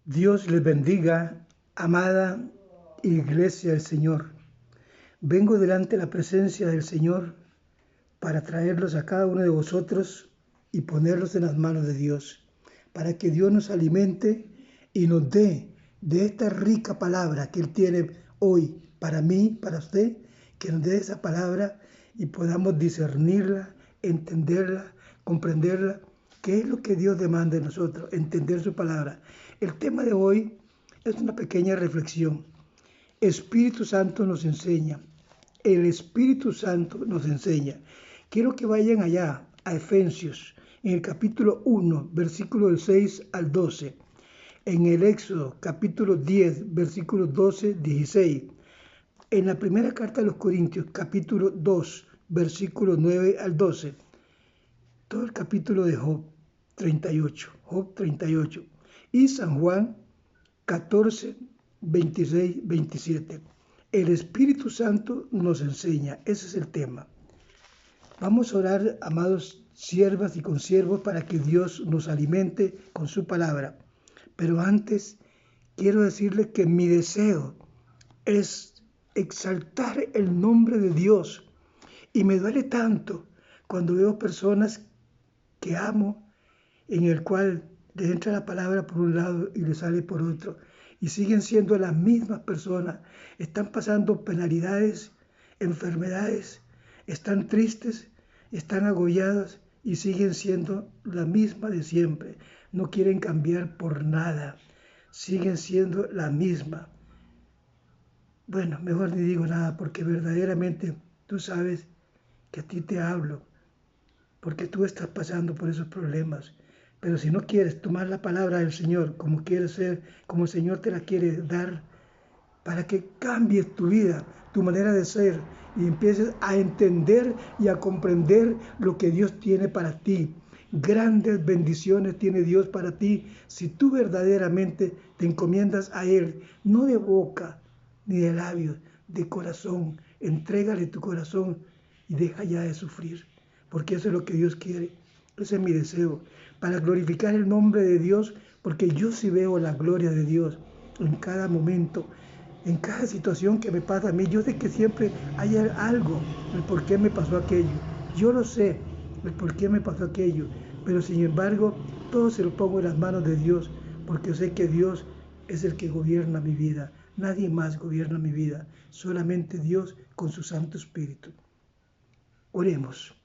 Dios les bendiga, amada Iglesia del Señor. Vengo delante de la presencia del Señor para traerlos a cada uno de vosotros y ponerlos en las manos de Dios, para que Dios nos alimente y nos dé de esta rica palabra que Él tiene hoy para mí, para usted, que nos dé esa palabra y podamos discernirla, entenderla, comprenderla. ¿Qué es lo que Dios demanda de nosotros? Entender su palabra. El tema de hoy es una pequeña reflexión. Espíritu Santo nos enseña. El Espíritu Santo nos enseña. Quiero que vayan allá a Efesios, en el capítulo 1, versículo del 6 al 12. En el Éxodo, capítulo 10, versículos 12, 16. En la primera carta de los Corintios, capítulo 2, versículos 9 al 12. Todo el capítulo de Job 38, Job 38. Y San Juan 14, 26, 27. El Espíritu Santo nos enseña. Ese es el tema. Vamos a orar, amados siervas y consiervos, para que Dios nos alimente con su palabra. Pero antes quiero decirles que mi deseo es exaltar el nombre de Dios. Y me duele tanto cuando veo personas que amo, en el cual le entra la palabra por un lado y le sale por otro. Y siguen siendo las mismas personas. Están pasando penalidades, enfermedades, están tristes, están agobiados y siguen siendo la misma de siempre. No quieren cambiar por nada. Siguen siendo la misma. Bueno, mejor ni digo nada porque verdaderamente tú sabes que a ti te hablo, porque tú estás pasando por esos problemas. Pero si no quieres tomar la palabra del Señor como quieres ser, como el Señor te la quiere dar, para que cambies tu vida, tu manera de ser, y empieces a entender y a comprender lo que Dios tiene para ti. Grandes bendiciones tiene Dios para ti si tú verdaderamente te encomiendas a Él, no de boca ni de labios, de corazón. Entrégale tu corazón y deja ya de sufrir, porque eso es lo que Dios quiere. Ese es mi deseo, para glorificar el nombre de Dios, porque yo sí veo la gloria de Dios en cada momento, en cada situación que me pasa a mí. Yo sé que siempre hay algo, el por qué me pasó aquello. Yo lo sé, el por qué me pasó aquello, pero sin embargo, todo se lo pongo en las manos de Dios, porque yo sé que Dios es el que gobierna mi vida. Nadie más gobierna mi vida, solamente Dios con su Santo Espíritu. Oremos.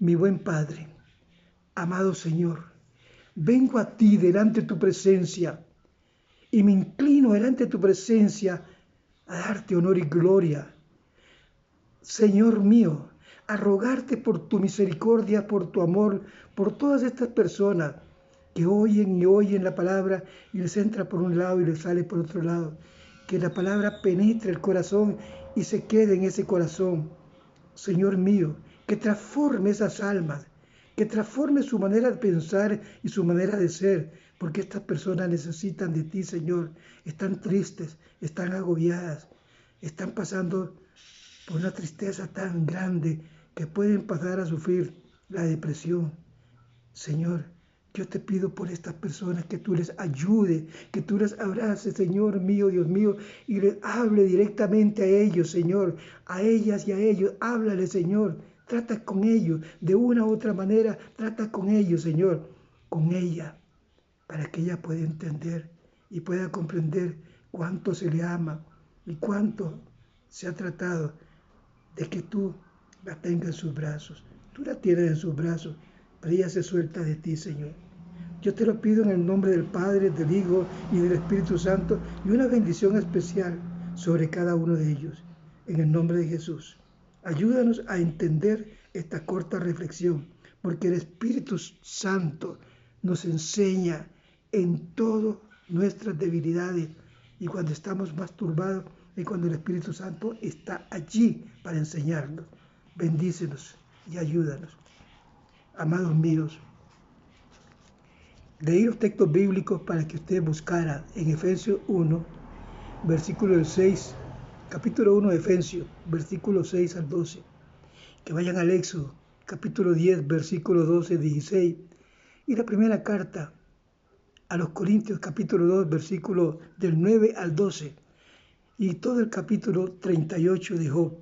Mi buen Padre, amado Señor, vengo a ti delante de tu presencia y me inclino delante de tu presencia a darte honor y gloria. Señor mío, a rogarte por tu misericordia, por tu amor, por todas estas personas que oyen y oyen la palabra y les entra por un lado y les sale por otro lado. Que la palabra penetre el corazón y se quede en ese corazón. Señor mío, que transforme esas almas, que transforme su manera de pensar y su manera de ser, porque estas personas necesitan de ti, Señor. Están tristes, están agobiadas, están pasando por una tristeza tan grande que pueden pasar a sufrir la depresión. Señor, yo te pido por estas personas que tú les ayudes, que tú les abraces, Señor mío, Dios mío, y les hable directamente a ellos, Señor, a ellas y a ellos. Háblale, Señor, trata con ellos, de una u otra manera, trata con ellos, Señor, con ella, para que ella pueda entender y pueda comprender cuánto se le ama y cuánto se ha tratado de que tú la tengas en sus brazos. Tú la tienes en sus brazos, pero ella se suelta de ti, Señor. Yo te lo pido en el nombre del Padre, del Hijo y del Espíritu Santo, y una bendición especial sobre cada uno de ellos, en el nombre de Jesús. Ayúdanos a entender esta corta reflexión, porque el Espíritu Santo nos enseña en todas nuestras debilidades, y cuando estamos más turbados es cuando el Espíritu Santo está allí para enseñarnos. Bendícenos y ayúdanos. Amados míos, leí los textos bíblicos para que usted buscara en Efesios 1, versículo del 6, capítulo 1 de Efesios, versículo 6 al 12. Que vayan al Éxodo, capítulo 10, versículo 12, 16. Y la primera carta a los Corintios capítulo 2, versículos del 9 al 12 y todo el capítulo 38 de Job.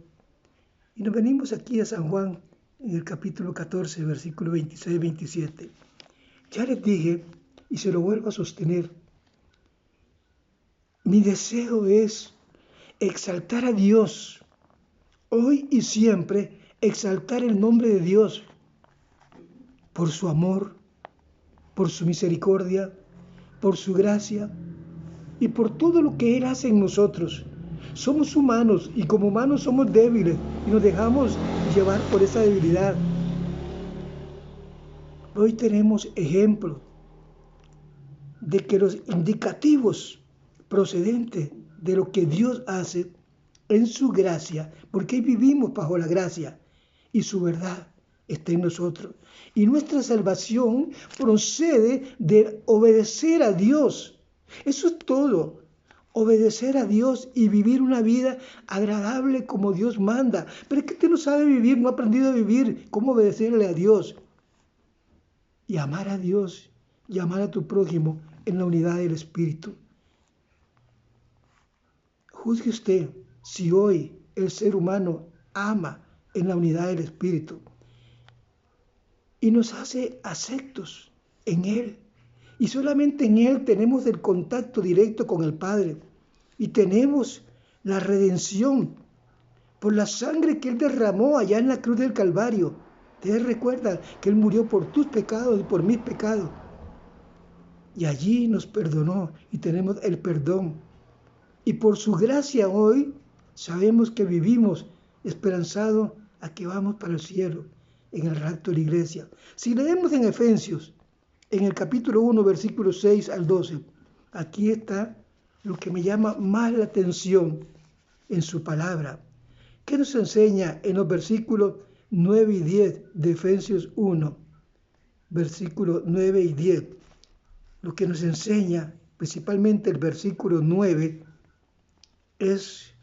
Y nos venimos aquí a San Juan en el capítulo 14, versículo 26-27. Ya les dije y se lo vuelvo a sostener. Mi deseo es exaltar a Dios, hoy y siempre exaltar el nombre de Dios por su amor, por su misericordia, por su gracia y por todo lo que Él hace en nosotros. Somos humanos y como humanos somos débiles y nos dejamos llevar por esa debilidad. Hoy tenemos ejemplos de que los indicativos procedentes de lo que Dios hace en su gracia, porque vivimos bajo la gracia y su verdad está en nosotros. Y nuestra salvación procede de obedecer a Dios. Eso es todo. Obedecer a Dios y vivir una vida agradable como Dios manda. Pero es que usted no sabe vivir, no ha aprendido a vivir, cómo obedecerle a Dios. Y amar a Dios y amar a tu prójimo en la unidad del Espíritu. Juzgue usted si hoy el ser humano ama en la unidad del Espíritu y nos hace aceptos en Él. Y solamente en Él tenemos el contacto directo con el Padre y tenemos la redención por la sangre que Él derramó allá en la cruz del Calvario. Ustedes recuerdan que Él murió por tus pecados y por mis pecados. Y allí nos perdonó y tenemos el perdón. Y por su gracia hoy sabemos que vivimos esperanzados a que vamos para el cielo en el rapto de la iglesia. Si leemos en Efesios, en el capítulo 1, versículos 6 al 12, aquí está lo que me llama más la atención en su palabra. ¿Qué nos enseña en los versículos 9 y 10 de Efesios 1? Versículos 9 y 10. Lo que nos enseña, principalmente el versículo 9, es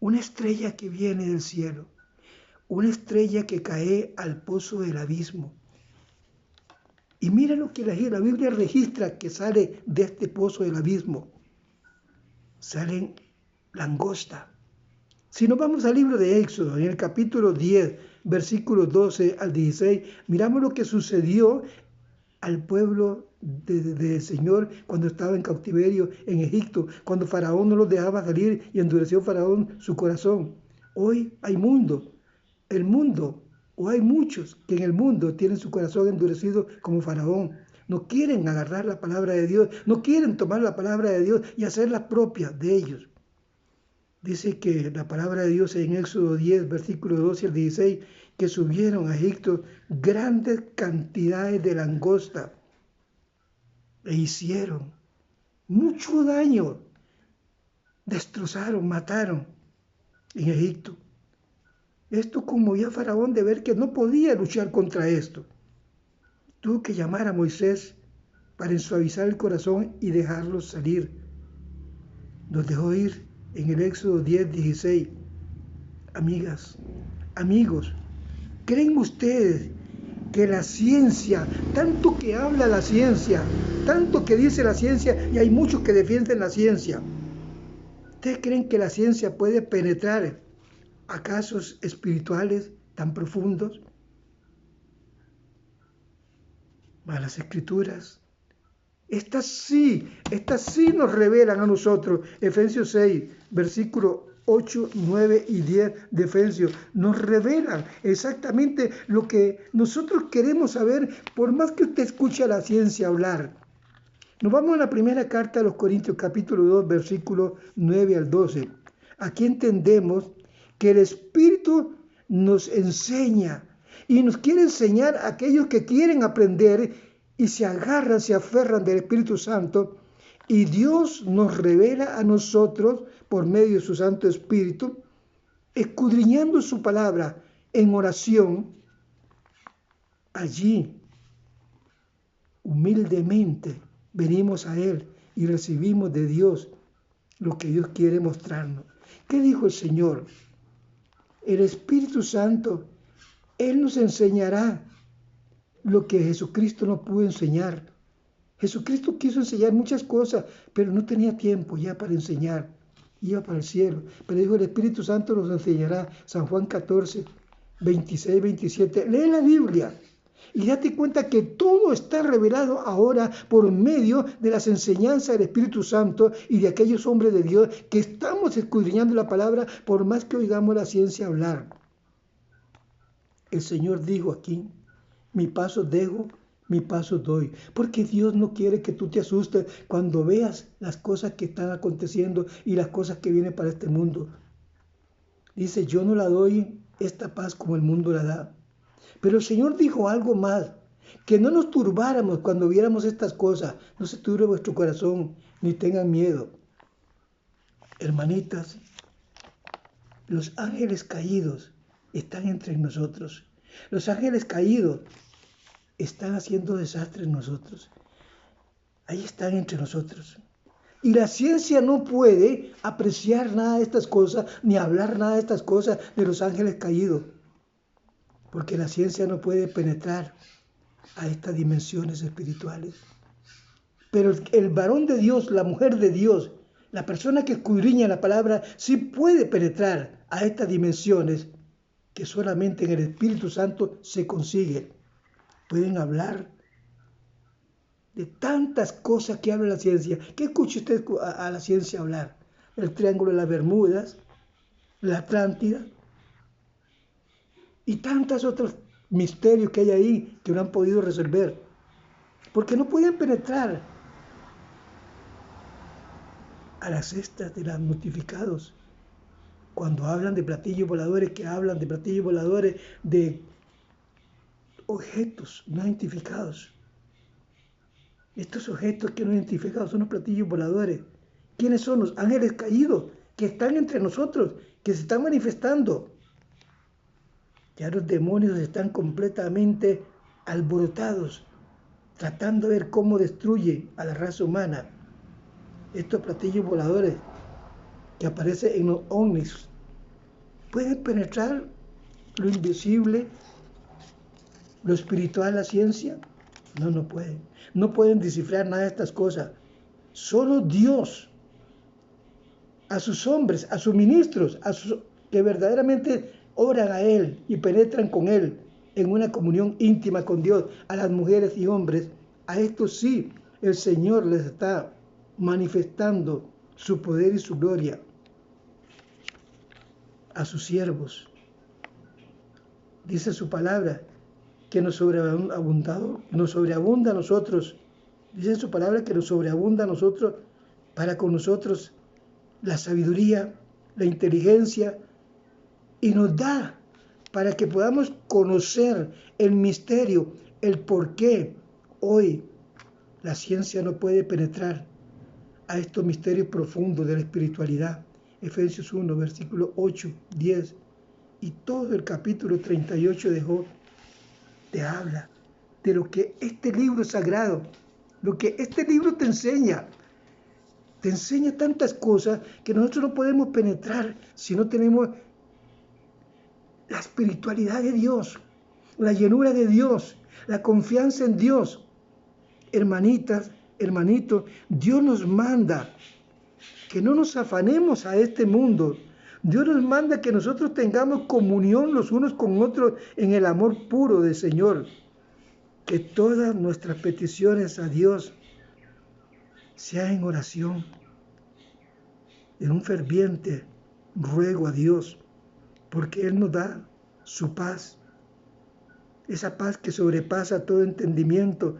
una estrella que viene del cielo, una estrella que cae al pozo del abismo. Y mira lo que la Biblia registra que sale de este pozo del abismo. Salen langosta. Si nos vamos al libro de Éxodo, en el capítulo 10, versículos 12 al 16, miramos lo que sucedió al pueblo del Señor cuando estaba en cautiverio en Egipto, cuando Faraón no los dejaba salir y endureció Faraón su corazón. Hoy hay hay muchos que en el mundo tienen su corazón endurecido como Faraón. No quieren agarrar la palabra de Dios, no quieren tomar la palabra de Dios y hacerla propia de ellos. Dice que la palabra de Dios en Éxodo 10, versículos 12 al 16, que subieron a Egipto grandes cantidades de langosta e hicieron mucho daño. Destrozaron, mataron en Egipto. Esto conmovió a Faraón de ver que no podía luchar contra esto. Tuvo que llamar a Moisés para ensuavizar el corazón y dejarlos salir. Nos dejó ir en el Éxodo 10, 16. Amigas, amigos, ¿creen ustedes que la ciencia, tanto que habla la ciencia, tanto que dice la ciencia, y hay muchos que defienden la ciencia, ¿ustedes creen que la ciencia puede penetrar a casos espirituales tan profundos? Mas las Escrituras, estas sí nos revelan a nosotros. Efesios 6, versículos 8, 9 y 10 de Efesios, nos revelan exactamente lo que nosotros queremos saber, por más que usted escuche a la ciencia hablar. Nos vamos a la primera carta a los Corintios, capítulo 2, versículos 9 al 12. Aquí entendemos que el Espíritu nos enseña y nos quiere enseñar a aquellos que quieren aprender y se agarran, se aferran del Espíritu Santo, y Dios nos revela a nosotros por medio de su Santo Espíritu, escudriñando su palabra en oración. Allí, humildemente, venimos a Él y recibimos de Dios lo que Dios quiere mostrarnos. ¿Qué dijo el Señor? El Espíritu Santo, Él nos enseñará lo que Jesucristo nos pudo enseñar. Jesucristo quiso enseñar muchas cosas, pero no tenía tiempo ya para enseñar. Iba para el cielo. Pero dijo, el Espíritu Santo nos enseñará. San Juan 14, 26, 27. Lee la Biblia y date cuenta que todo está revelado ahora por medio de las enseñanzas del Espíritu Santo y de aquellos hombres de Dios que estamos escudriñando la palabra por más que oigamos la ciencia hablar. El Señor dijo aquí, mi paso dejo, mi paso doy. Porque Dios no quiere que tú te asustes cuando veas las cosas que están aconteciendo y las cosas que vienen para este mundo. Dice, yo no la doy esta paz como el mundo la da. Pero el Señor dijo algo más, que no nos turbáramos cuando viéramos estas cosas. No se turbe vuestro corazón, ni tengan miedo. Hermanitas, los ángeles caídos están entre nosotros. Los ángeles caídos están haciendo desastres en nosotros. Ahí están entre nosotros. Y la ciencia no puede apreciar nada de estas cosas, ni hablar nada de estas cosas de los ángeles caídos. Porque la ciencia no puede penetrar a estas dimensiones espirituales. Pero el varón de Dios, la mujer de Dios, la persona que escudriña la palabra, sí puede penetrar a estas dimensiones que solamente en el Espíritu Santo se consiguen. Pueden hablar de tantas cosas que habla la ciencia. ¿Qué escucha usted a la ciencia hablar? El Triángulo de las Bermudas, la Atlántida y tantos otros misterios que hay ahí que no han podido resolver. Porque no pueden penetrar a las cestas de los notificados. Cuando hablan de platillos voladores, que hablan de platillos voladores, de objetos no identificados. Estos objetos que no identificados son los platillos voladores. ¿Quiénes son? Los ángeles caídos que están entre nosotros, que se están manifestando. Ya los demonios están completamente alborotados, tratando de ver cómo destruye a la raza humana. Estos platillos voladores que aparecen en los ovnis pueden penetrar lo invisible, lo espiritual, la ciencia. No pueden. No pueden descifrar nada de estas cosas. Solo Dios, a sus hombres, a sus ministros, que verdaderamente oran a Él y penetran con Él en una comunión íntima con Dios, a las mujeres y hombres, a estos sí, el Señor les está manifestando su poder y su gloria. A sus siervos. Dice su palabra que nos sobreabunda a nosotros. Dice su palabra que nos sobreabunda a nosotros, para con nosotros la sabiduría, la inteligencia, y nos da para que podamos conocer el misterio, el por qué hoy la ciencia no puede penetrar a estos misterios profundos de la espiritualidad. Efesios 1, versículo 8, 10 y todo el capítulo 38 de Job te habla de lo que este libro sagrado, lo que este libro te enseña. Te enseña tantas cosas que nosotros no podemos penetrar si no tenemos la espiritualidad de Dios, la llenura de Dios, la confianza en Dios. Hermanitas, hermanitos, Dios nos manda que no nos afanemos a este mundo. Dios nos manda que nosotros tengamos comunión los unos con otros en el amor puro del Señor. Que todas nuestras peticiones a Dios sean en oración, en un ferviente ruego a Dios, porque Él nos da su paz. Esa paz que sobrepasa todo entendimiento,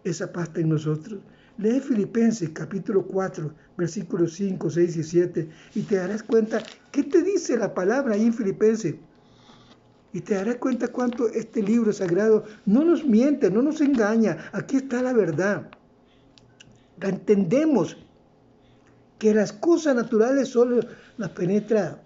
esa paz está en nosotros. Lee Filipenses capítulo 4, versículos 5, 6 y 7 y te darás cuenta qué te dice la palabra ahí en Filipenses. Y te darás cuenta cuánto este libro sagrado no nos miente, no nos engaña. Aquí está la verdad. La entendemos, que las cosas naturales solo las penetra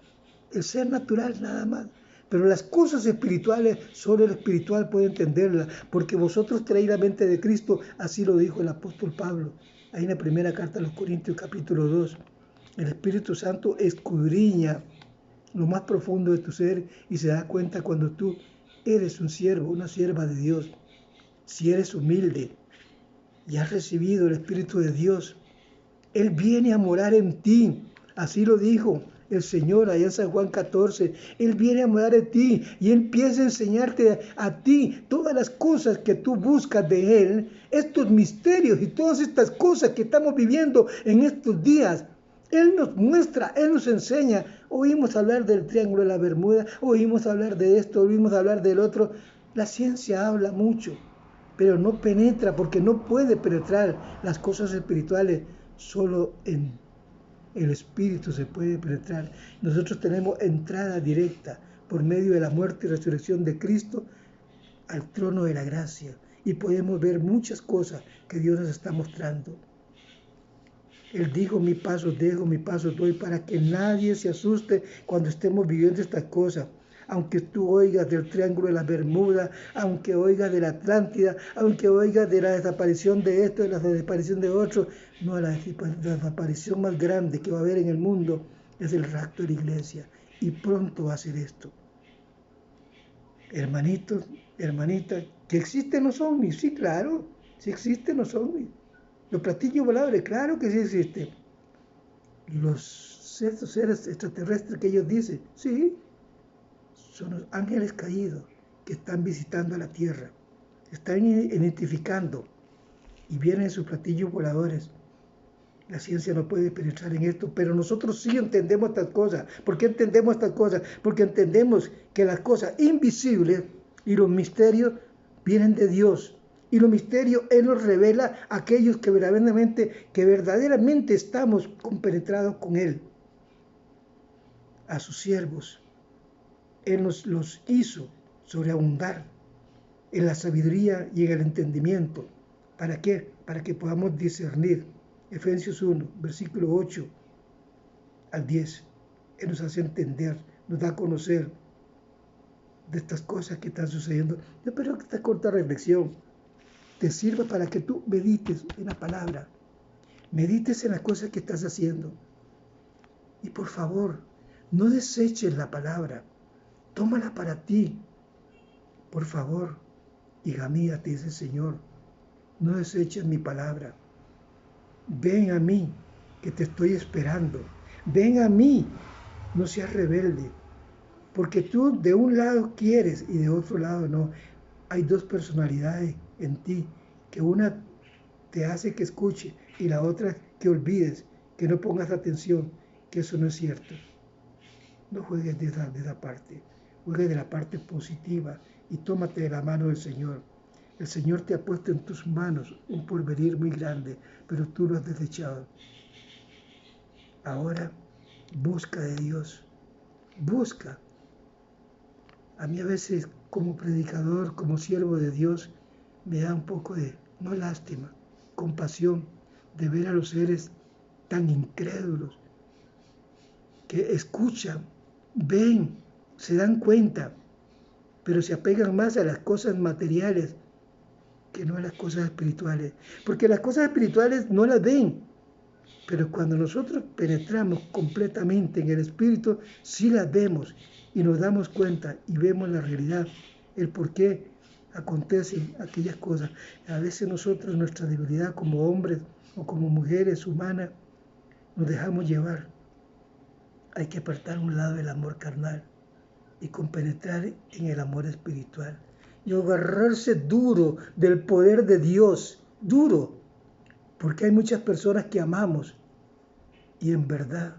el ser natural nada más. Pero las cosas espirituales, solo el espiritual puede entenderlas, porque vosotros traéis la mente de Cristo, así lo dijo el apóstol Pablo, ahí en la primera carta a los Corintios capítulo 2. El Espíritu Santo escudriña lo más profundo de tu ser y se da cuenta cuando tú eres un siervo, una sierva de Dios. Si eres humilde, y has recibido el Espíritu de Dios, Él viene a morar en ti. Así lo dijo el Señor allá en San Juan 14. Él viene a morar en ti y Él empieza a enseñarte a ti todas las cosas que tú buscas de Él, estos misterios y todas estas cosas que estamos viviendo en estos días. Él nos muestra, Él nos enseña. Oímos hablar del Triángulo de la Bermuda, oímos hablar de esto, oímos hablar del otro. La ciencia habla mucho, pero no penetra porque no puede penetrar las cosas espirituales. Solo en el Espíritu se puede penetrar. Nosotros tenemos entrada directa por medio de la muerte y resurrección de Cristo al trono de la gracia. Y podemos ver muchas cosas que Dios nos está mostrando. Él dijo, mi paso dejo, mi paso doy, para que nadie se asuste cuando estemos viviendo estas cosas. Aunque tú oigas del Triángulo de la Bermuda, aunque oigas de la Atlántida, aunque oigas de la desaparición de esto, de la desaparición de otro, no, la desaparición más grande que va a haber en el mundo es el rapto de la iglesia. Y pronto va a ser esto. Hermanitos, hermanitas, ¿que existen los ovnis? Sí, claro, sí existen los ovnis. Los platillos voladores, claro que sí existen. Los seres extraterrestres que ellos dicen, sí, son los ángeles caídos que están visitando la tierra, están identificando y vienen sus platillos voladores. La ciencia no puede penetrar en esto, pero nosotros sí entendemos estas cosas. ¿Por qué entendemos estas cosas? Porque entendemos que las cosas invisibles y los misterios vienen de Dios. Y los misterios Él nos revela a aquellos que verdaderamente estamos compenetrados con Él. A sus siervos. Él nos los hizo sobreabundar en la sabiduría y en el entendimiento. ¿Para qué? Para que podamos discernir. Efesios 1, versículo 8 al 10. Él nos hace entender, nos da a conocer de estas cosas que están sucediendo. Yo espero que esta corta reflexión te sirva para que tú medites en la palabra, medites en las cosas que estás haciendo. Y por favor, no deseches la palabra, tómala para ti. Por favor, hija mía, te dice el Señor, no deseches mi palabra. Ven a mí, que te estoy esperando. Ven a mí, no seas rebelde. Porque tú de un lado quieres y de otro lado no. Hay dos personalidades en ti, que una te hace que escuche y la otra que olvides, que no pongas atención, que eso no es cierto. No juegues de esa parte, juegues de la parte positiva y tómate de la mano del Señor. El Señor te ha puesto en tus manos un porvenir muy grande, pero tú lo has desechado. Ahora, busca de Dios, busca. A mí a veces, como predicador, como siervo de Dios, me da un poco de, no lástima, compasión de ver a los seres tan incrédulos que escuchan, ven, se dan cuenta, pero se apegan más a las cosas materiales que no a las cosas espirituales. Porque las cosas espirituales no las ven, pero cuando nosotros penetramos completamente en el Espíritu, sí las vemos y nos damos cuenta y vemos la realidad, el por qué acontecen aquellas cosas. A veces nosotros, nuestra debilidad como hombres o como mujeres humanas, nos dejamos llevar. Hay que apartar un lado el amor carnal y compenetrar en el amor espiritual. Y agarrarse duro del poder de Dios, duro, porque hay muchas personas que amamos y en verdad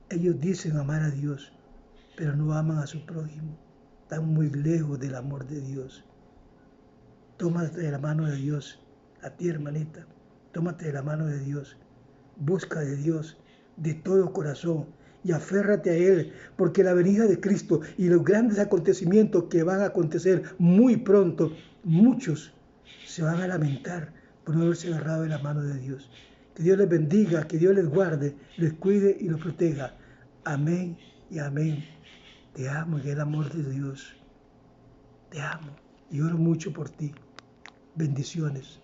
ellos dicen amar a Dios, pero no aman a su prójimo, están muy lejos del amor de Dios. Tómate de la mano de Dios, a ti hermanita, tómate de la mano de Dios, busca de Dios de todo corazón, y aférrate a Él, porque la venida de Cristo y los grandes acontecimientos que van a acontecer muy pronto, muchos se van a lamentar por no haberse agarrado de la mano de Dios. Que Dios les bendiga, que Dios les guarde, les cuide y los proteja. Amén y amén. Te amo y el amor de Dios. Te amo y oro mucho por ti. Bendiciones.